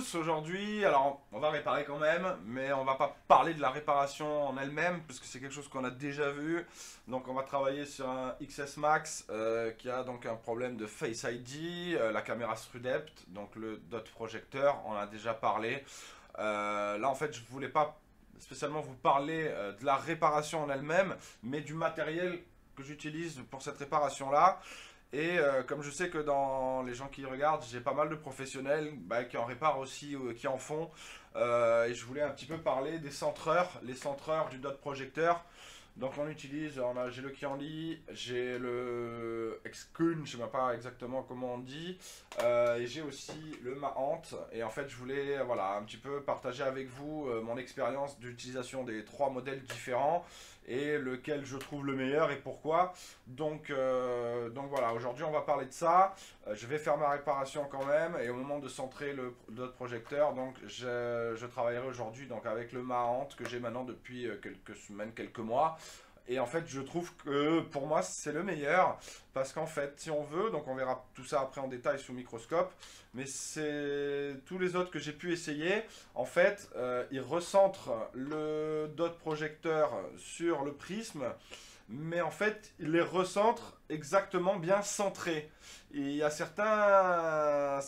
tous, aujourd'hui, alors on va réparer quand même, mais on va pas parler de la réparation en elle-même, parce que c'est quelque chose qu'on a déjà vu. Donc on va travailler sur un XS Max qui a donc un problème de Face ID, la caméra TrueDepth, donc le dot projecteur, on en a déjà parlé. Là en fait je voulais pas spécialement vous parler de la réparation en elle-même, mais du matériel que j'utilise pour cette réparation-là. Et comme je sais que dans les gens qui regardent, j'ai pas mal de professionnels qui en réparent aussi, qui en font. Et je voulais un petit peu parler des centreurs, les centreurs du dot projecteur. Donc on utilise, j'ai le Kianli, j'ai le Xcun, je sais même pas exactement comment on dit, et j'ai aussi le Mahant. Et en fait je voulais voilà, un petit peu partager avec vous mon expérience d'utilisation des trois modèles différents et lequel je trouve le meilleur et pourquoi. Donc voilà, aujourd'hui on va parler de ça. Je vais faire ma réparation quand même et au moment de centrer le dot projecteur, donc je travaillerai aujourd'hui donc avec le Mahant que j'ai maintenant depuis quelques semaines, quelques mois. Et en fait, je trouve que pour moi, c'est le meilleur. Parce qu'en fait, si on veut, donc on verra tout ça après en détail sous microscope. Mais c'est tous les autres que j'ai pu essayer. En fait, ils recentrent le dot projecteur sur le prisme. Mais en fait, ils les recentrent exactement bien centrés. Et il y a certains,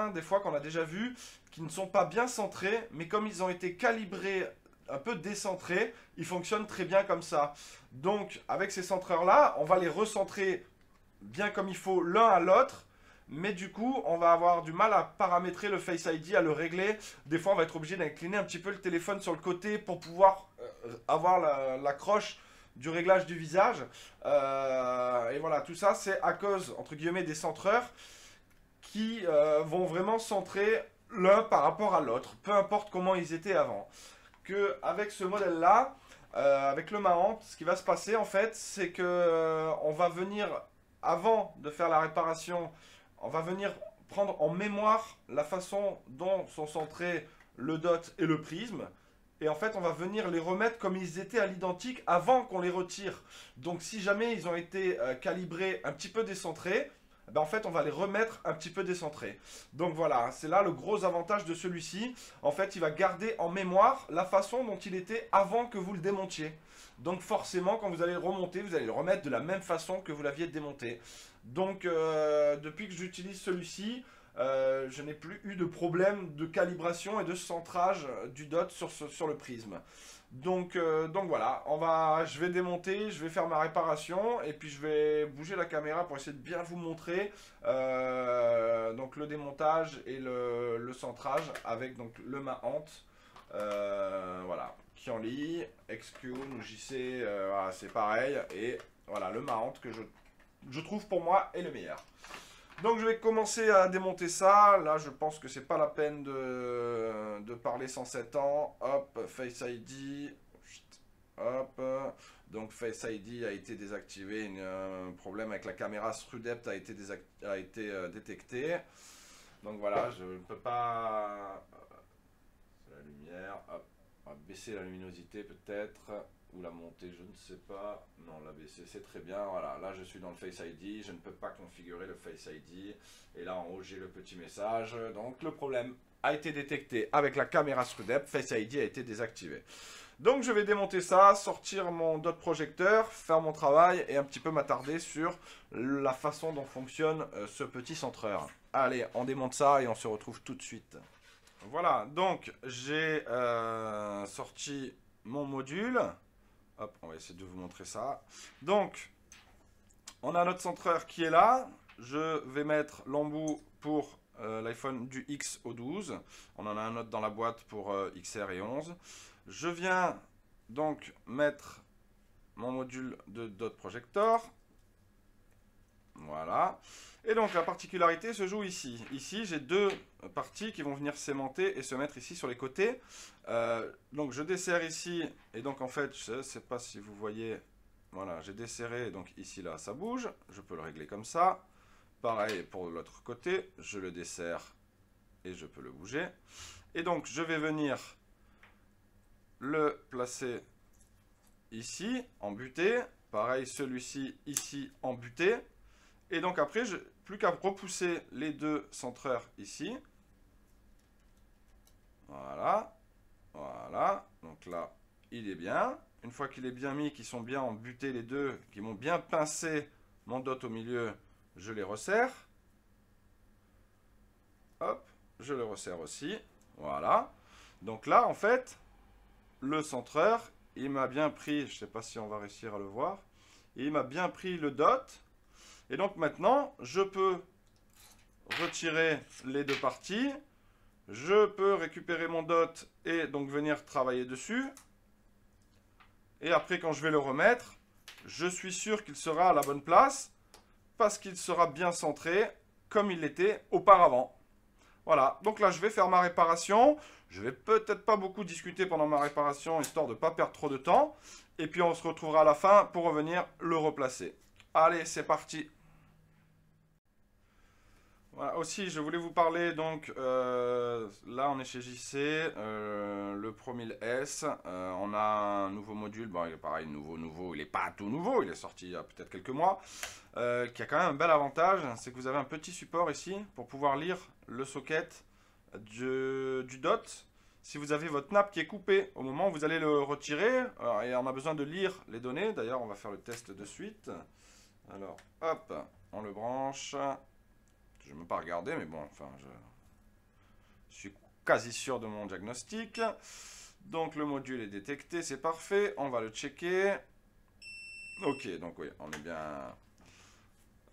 des fois qu'on a déjà vu, qui ne sont pas bien centrés. Mais comme ils ont été calibrés un peu décentrés, ils fonctionnent très bien comme ça. Donc, avec ces centreurs-là, on va les recentrer bien comme il faut l'un à l'autre. Mais du coup, on va avoir du mal à paramétrer le Face ID, à le régler. Des fois, on va être obligé d'incliner un petit peu le téléphone sur le côté pour pouvoir avoir l'accroche du réglage du visage. Et voilà, tout ça, c'est à cause, entre guillemets, des centreurs qui vont vraiment centrer l'un par rapport à l'autre, peu importe comment ils étaient avant. Que avec ce modèle-là, avec le Mahant, ce qui va se passer en fait, c'est que on va venir, avant de faire la réparation, on va venir prendre en mémoire la façon dont sont centrés le dot et le prisme. Et en fait, on va venir les remettre comme ils étaient à l'identique avant qu'on les retire. Donc si jamais ils ont été calibrés un petit peu décentrés, ben en fait, on va les remettre un petit peu décentrés. Donc voilà, c'est là le gros avantage de celui-ci. En fait, il va garder en mémoire la façon dont il était avant que vous le démontiez. Donc forcément, quand vous allez le remonter, vous allez le remettre de la même façon que vous l'aviez démonté. Donc depuis que j'utilise celui-ci, je n'ai plus eu de problème de calibration et de centrage du dot sur le prisme. Donc voilà, je vais démonter, je vais faire ma réparation et puis je vais bouger la caméra pour essayer de bien vous montrer donc le démontage et le centrage avec donc le Mahant. Voilà, Kianli, Xcun ou JC, voilà, c'est pareil. Et voilà, le Mahant que je trouve pour moi est le meilleur. Donc je vais commencer à démonter ça. Là je pense que c'est pas la peine de parler 107 ans. Hop, Face ID. Hop. Donc Face ID a été désactivé. Un problème avec la caméra TrueDepth a été détecté. Donc voilà, je ne peux pas... la lumière. Hop. On va baisser la luminosité peut-être. Ou la monter, je ne sais pas. Non, la baisser, c'est très bien. Voilà, là je suis dans le Face ID, je ne peux pas configurer le Face ID. Et là en haut, j'ai le petit message. Donc le problème a été détecté avec la caméra TrueDepth. Face ID a été désactivé. Donc je vais démonter ça, sortir mon dot projecteur, faire mon travail et un petit peu m'attarder sur la façon dont fonctionne ce petit centreur. Allez, on démonte ça et on se retrouve tout de suite. Voilà, donc j'ai sorti mon module. Hop, on va essayer de vous montrer ça. Donc, on a notre centreur qui est là. Je vais mettre l'embout pour l'iPhone du X au 12. On en a un autre dans la boîte pour XR et 11. Je viens donc mettre mon module de dot projector. Voilà. Et donc la particularité se joue ici. Ici, j'ai deux parties qui vont venir s'aimanter et se mettre ici sur les côtés. Donc je desserre ici, et donc en fait, je ne sais pas si vous voyez, voilà, j'ai desserré, donc ici, là, ça bouge. Je peux le régler comme ça. Pareil pour l'autre côté, je le desserre et je peux le bouger. Et donc je vais venir le placer ici, en butée. Pareil, celui-ci ici, en butée. Et donc après, plus qu'à repousser les deux centreurs ici. Voilà. Voilà. Donc là, il est bien. Une fois qu'il est bien mis, qu'ils sont bien embutés les deux, qu'ils m'ont bien pincé mon dot au milieu, je les resserre. Hop, je le resserre aussi. Voilà. Donc là, en fait, le centreur, il m'a bien pris, je ne sais pas si on va réussir à le voir, il m'a bien pris le dot. Et donc maintenant, je peux retirer les deux parties. Je peux récupérer mon dot et donc venir travailler dessus. Et après, quand je vais le remettre, je suis sûr qu'il sera à la bonne place parce qu'il sera bien centré comme il l'était auparavant. Voilà, donc là, je vais faire ma réparation. Je vais peut-être pas beaucoup discuter pendant ma réparation, histoire de ne pas perdre trop de temps. Et puis, on se retrouvera à la fin pour revenir le replacer. Allez, c'est parti. Voilà, aussi, je voulais vous parler, donc, là, on est chez JC, le Pro 1000S. On a un nouveau module, bon, il est pareil, nouveau, il n'est pas tout nouveau, il est sorti il y a peut-être quelques mois. Qui a quand même un bel avantage, c'est que vous avez un petit support ici pour pouvoir lire le socket du dot. Si vous avez votre nappe qui est coupée au moment où vous allez le retirer, et on a besoin de lire les données, d'ailleurs on va faire le test de suite. Alors hop, on le branche, je ne vais pas regarder mais bon, enfin je suis quasi sûr de mon diagnostic. Donc le module est détecté, c'est parfait, on va le checker. Ok, donc oui, on est bien...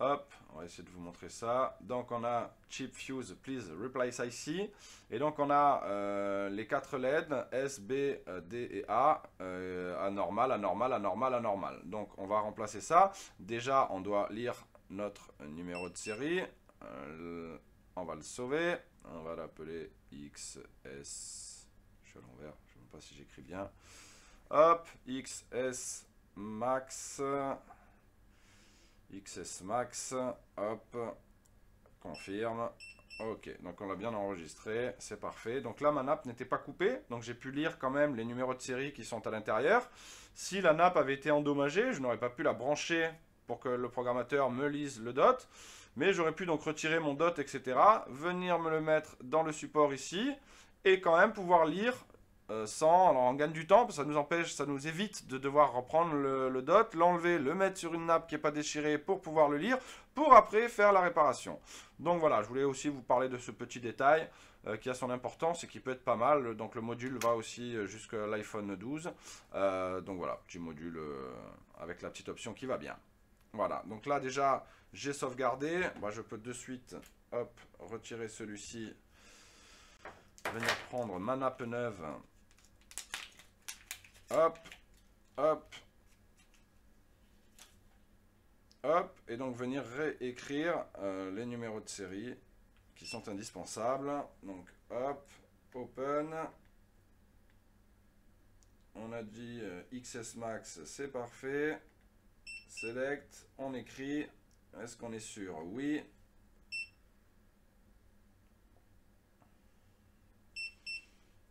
Hop, on va essayer de vous montrer ça. Donc on a Chip Fuse, please replace IC. Et donc on a les 4 LED, S, B, D et A, anormal, anormal, anormal, anormal. Donc on va remplacer ça. Déjà on doit lire notre numéro de série. On va le sauver. On va l'appeler XS. Je suis à l'envers, je ne sais même pas si j'écris bien. Hop, XS Max. XS Max, hop, confirme, ok, donc on l'a bien enregistré, c'est parfait. Donc là ma nappe n'était pas coupée, donc j'ai pu lire quand même les numéros de série qui sont à l'intérieur. Si la nappe avait été endommagée, je n'aurais pas pu la brancher pour que le programmateur me lise le dot, mais j'aurais pu donc retirer mon dot, etc., venir me le mettre dans le support ici, et quand même pouvoir lire sans, alors on gagne du temps, parce que ça nous empêche, ça nous évite de devoir reprendre le dot, l'enlever, le mettre sur une nappe qui n'est pas déchirée pour pouvoir le lire, pour après faire la réparation. Donc voilà, je voulais aussi vous parler de ce petit détail qui a son importance et qui peut être pas mal. Donc le module va aussi jusqu'à l'iPhone 12. Donc voilà, petit module avec la petite option qui va bien. Voilà, donc là déjà j'ai sauvegardé. Moi je peux de suite hop, retirer celui-ci, venir prendre ma nappe neuve. Hop, hop, hop, et donc venir réécrire les numéros de série qui sont indispensables. Donc hop, open, on a dit XS Max, c'est parfait, select, on écrit, est-ce qu'on est sûr? Oui.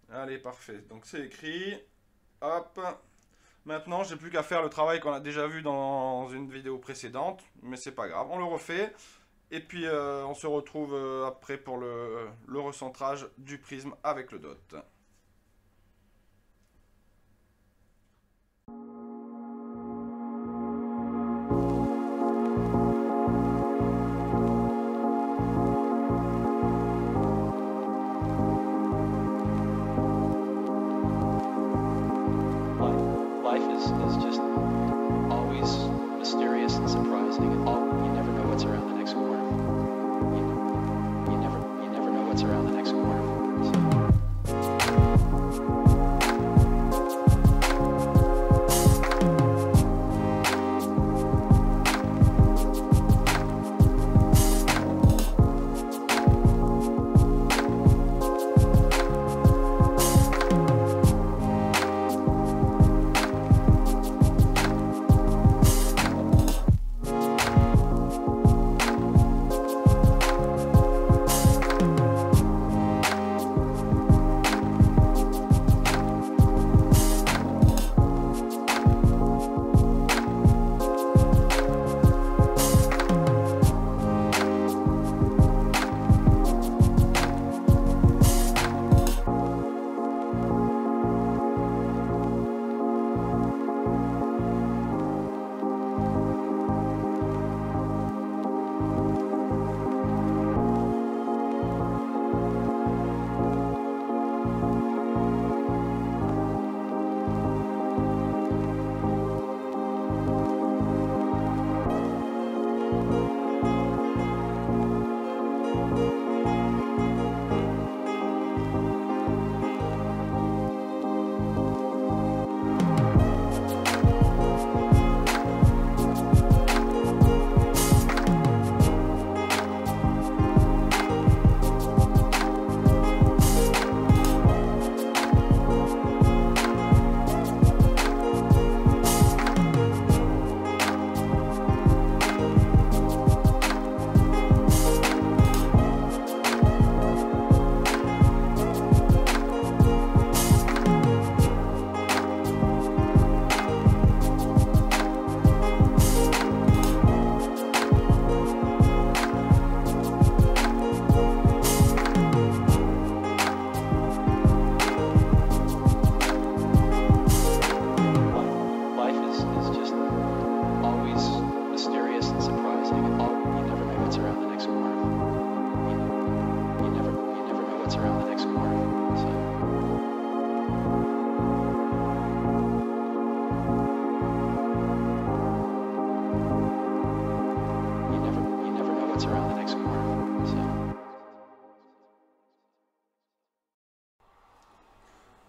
Allez, parfait, donc c'est écrit. Hop, maintenant j'ai plus qu'à faire le travail qu'on a déjà vu dans une vidéo précédente, mais c'est pas grave, on le refait, et puis on se retrouve après pour le recentrage du prisme avec le dot. Is just always mysterious and surprising. You never know what's around the next corner. You never know what's around the next corner. So.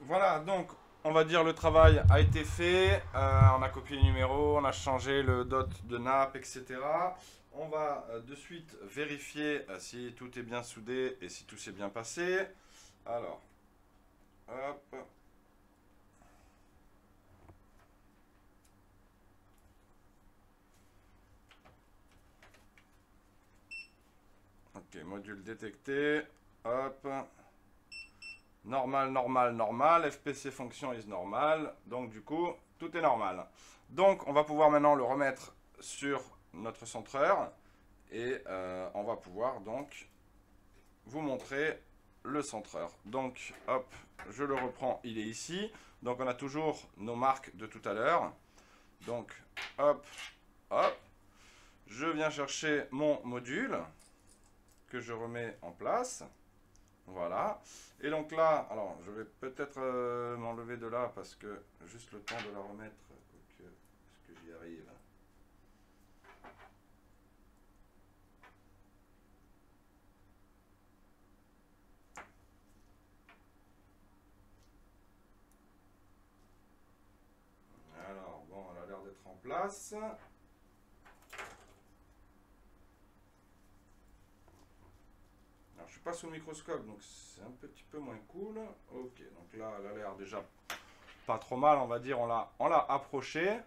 Voilà, donc on va dire le travail a été fait, on a copié les numéros, on a changé le dot de nappe, etc. On va de suite vérifier si tout est bien soudé et si tout s'est bien passé. Alors, hop. Ok, module détecté, hop. Normal, normal, normal, FPC function is normal, donc du coup, tout est normal. Donc, on va pouvoir maintenant le remettre sur notre centreur, et on va pouvoir donc vous montrer le centreur. Donc, hop, je le reprends, il est ici. Donc, on a toujours nos marques de tout à l'heure. Donc, hop, hop, je viens chercher mon module, que je remets en place. Voilà. Et donc là, alors je vais peut-être m'enlever de là parce que juste le temps de la remettre, est-ce que j'y arrive? Alors bon, elle a l'air d'être en place. Je suis pas sous le microscope, donc c'est un petit peu moins cool. Ok, donc là, elle a l'air déjà pas trop mal, on va dire. On l'a approché.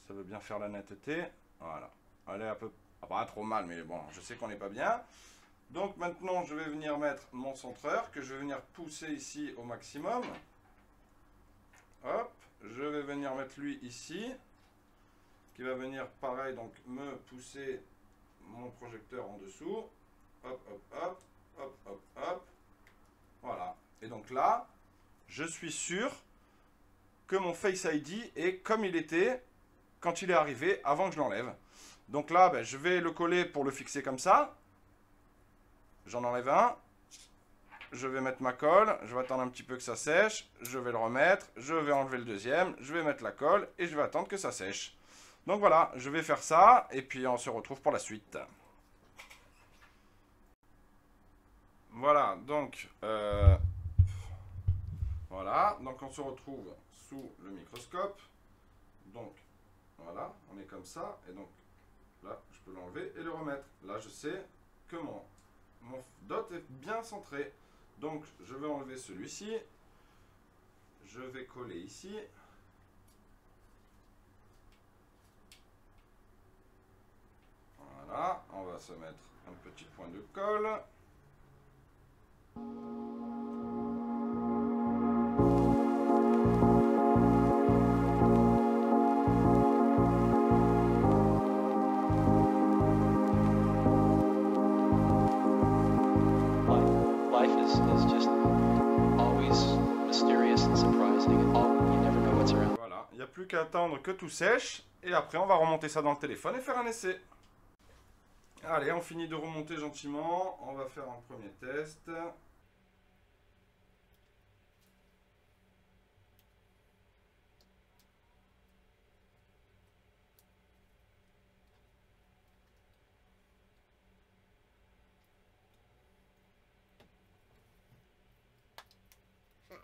Ça veut bien faire la netteté. Voilà. Elle est un peu, pas trop mal, mais bon, je sais qu'on n'est pas bien. Donc maintenant, je vais venir mettre mon centreur, que je vais venir pousser ici au maximum. Hop, je vais venir mettre lui ici, qui va venir pareil, donc me pousser mon projecteur en dessous. Hop, hop, hop. Hop, hop, hop. Voilà. Et donc là, je suis sûr que mon Face ID est comme il était quand il est arrivé, avant que je l'enlève. Donc là, ben, je vais le coller pour le fixer comme ça. J'en enlève un. Je vais mettre ma colle. Je vais attendre un petit peu que ça sèche. Je vais le remettre. Je vais enlever le deuxième. Je vais mettre la colle et je vais attendre que ça sèche. Donc voilà, je vais faire ça et puis on se retrouve pour la suite. Voilà, donc on se retrouve sous le microscope. Donc voilà, on est comme ça, et donc là, je peux l'enlever et le remettre. Là, je sais que mon dot est bien centré. Donc, je vais enlever celui-ci. Je vais coller ici. Voilà, on va se mettre un petit point de colle. Life is just always mysterious and surprising. You never know what's around. Voilà, il n'y a plus qu'à attendre que tout sèche. Et après, on va remonter ça dans le téléphone et faire un essai. Allez, on finit de remonter gentiment. On va faire un premier test.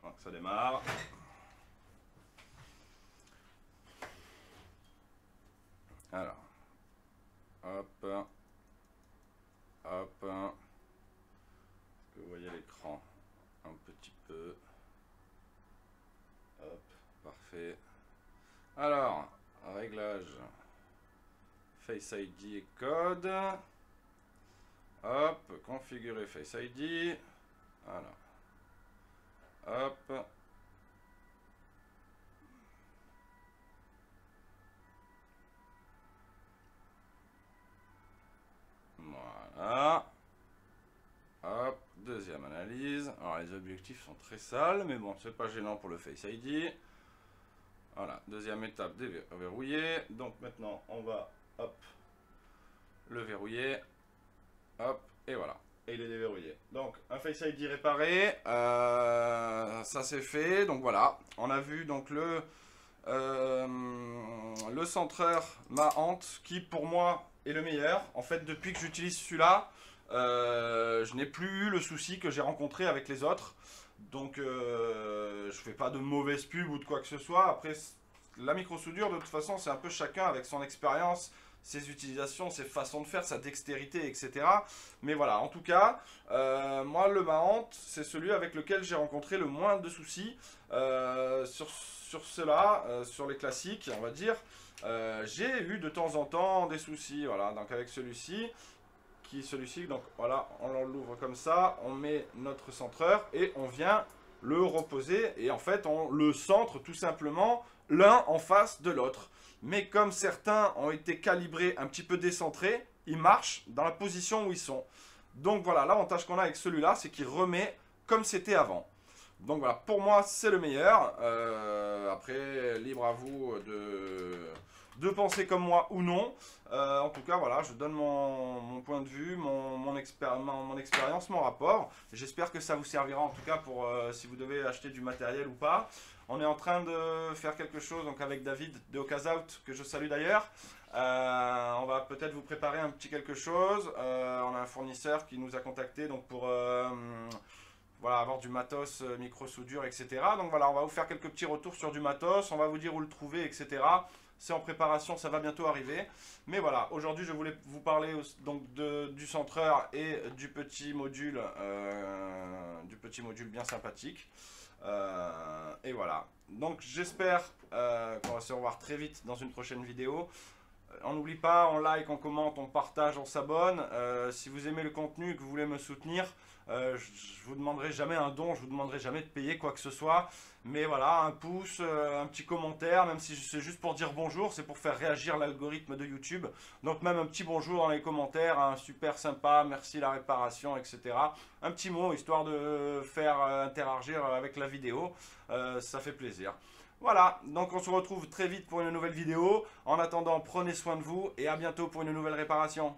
Donc ça démarre. Alors, hop, hop. Est-ce que vous voyez l'écran un petit peu? Hop, parfait. Alors, réglage Face ID et code. Hop, configurer Face ID. Voilà. Hop. Voilà. Hop, deuxième analyse. Alors les objectifs sont très sales, mais bon, c'est pas gênant pour le Face ID. Voilà, deuxième étape déverrouiller. Donc maintenant, on va, hop, le verrouiller. Hop, et voilà. Et il est déverrouillé. Donc, un Face ID réparé. Ça c'est fait. Donc voilà, on a vu donc le centreur Mahant qui pour moi est le meilleur. En fait, depuis que j'utilise celui-là, je n'ai plus eu le souci que j'ai rencontré avec les autres. Donc je fais pas de mauvaise pub ou de quoi que ce soit. Après, la micro-soudure de toute façon c'est un peu chacun avec son expérience, ses utilisations, ses façons de faire, sa dextérité, etc. Mais voilà, en tout cas, moi le Mahant c'est celui avec lequel j'ai rencontré le moins de soucis sur cela, sur les classiques on va dire. J'ai eu de temps en temps des soucis, voilà, donc avec celui-ci, donc voilà, on l'ouvre comme ça, on met notre centreur et on vient le reposer et en fait on le centre tout simplement l'un en face de l'autre. Mais comme certains ont été calibrés un petit peu décentrés, ils marchent dans la position où ils sont. Donc voilà, l'avantage qu'on a avec celui-là, c'est qu'il remet comme c'était avant. Donc voilà, pour moi c'est le meilleur. Après, libre à vous de penser comme moi ou non. En tout cas, voilà, je donne mon point de vue, mon expérience, mon rapport. J'espère que ça vous servira en tout cas pour si vous devez acheter du matériel ou pas. On est en train de faire quelque chose donc avec David de Okazout, que je salue d'ailleurs. On va peut-être vous préparer un petit quelque chose. On a un fournisseur qui nous a contacté donc pour voilà, avoir du matos, micro-soudure, etc. Donc voilà, on va vous faire quelques petits retours sur du matos. On va vous dire où le trouver, etc. C'est en préparation, ça va bientôt arriver. Mais voilà, aujourd'hui je voulais vous parler donc du centreur et du petit module bien sympathique. Et voilà, donc j'espère qu'on va se revoir très vite dans une prochaine vidéo. On n'oublie pas, on like, on commente, on partage, on s'abonne. Si vous aimez le contenu et que vous voulez me soutenir, je vous demanderai jamais un don, je vous demanderai jamais de payer quoi que ce soit. Mais voilà, un pouce, un petit commentaire, même si c'est juste pour dire bonjour, c'est pour faire réagir l'algorithme de YouTube. Donc même un petit bonjour dans les commentaires, un super sympa, merci la réparation, etc. Un petit mot, histoire de faire interagir avec la vidéo, ça fait plaisir. Voilà, donc on se retrouve très vite pour une nouvelle vidéo. En attendant, prenez soin de vous et à bientôt pour une nouvelle réparation.